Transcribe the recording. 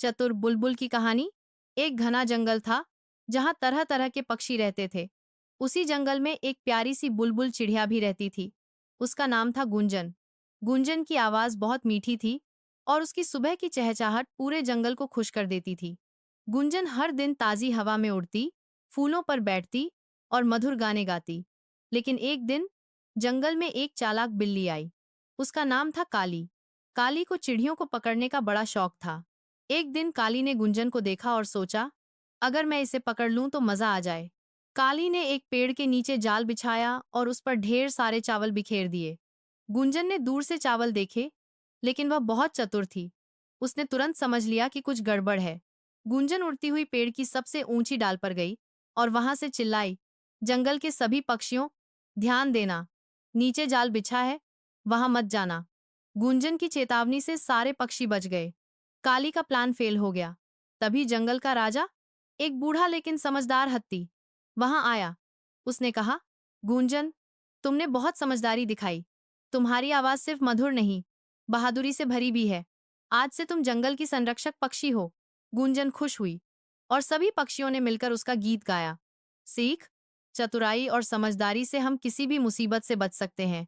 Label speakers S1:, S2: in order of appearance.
S1: चतुर बुलबुल की कहानी। एक घना जंगल था जहां तरह तरह के पक्षी रहते थे। उसी जंगल में एक प्यारी सी बुलबुल चिड़िया भी रहती थी। उसका नाम था गुंजन। गुंजन की आवाज बहुत मीठी थी और उसकी सुबह की चहचहाट पूरे जंगल को खुश कर देती थी। गुंजन हर दिन ताजी हवा में उड़ती, फूलों पर बैठती और मधुर गाने गाती। लेकिन एक दिन जंगल में एक चालाक बिल्ली आई। उसका नाम था काली। काली को चिड़ियों को पकड़ने का बड़ा शौक था। एक दिन काली ने गुंजन को देखा और सोचा, अगर मैं इसे पकड़ लूं तो मजा आ जाए। काली ने एक पेड़ के नीचे जाल बिछाया और उस पर ढेर सारे चावल बिखेर दिए। गुंजन ने दूर से चावल देखे, लेकिन वह बहुत चतुर थी। उसने तुरंत समझ लिया कि कुछ गड़बड़ है। गुंजन उड़ती हुई पेड़ की सबसे ऊंची डाल पर गई और वहां से चिल्लाई, जंगल के सभी पक्षियों, ध्यान देना, नीचे जाल बिछा है, वहां मत जाना। गुंजन की चेतावनी से सारे पक्षी बच गए। काली का प्लान फेल हो गया। तभी जंगल का राजा, एक बूढ़ा लेकिन समझदार हाथी, वहां आया। उसने कहा, गुंजन, तुमने बहुत समझदारी दिखाई। तुम्हारी आवाज सिर्फ मधुर नहीं, बहादुरी से भरी भी है। आज से तुम जंगल की संरक्षक पक्षी हो। गुंजन खुश हुई और सभी पक्षियों ने मिलकर उसका गीत गाया। सीख, चतुराई और समझदारी से हम किसी भी मुसीबत से बच सकते हैं।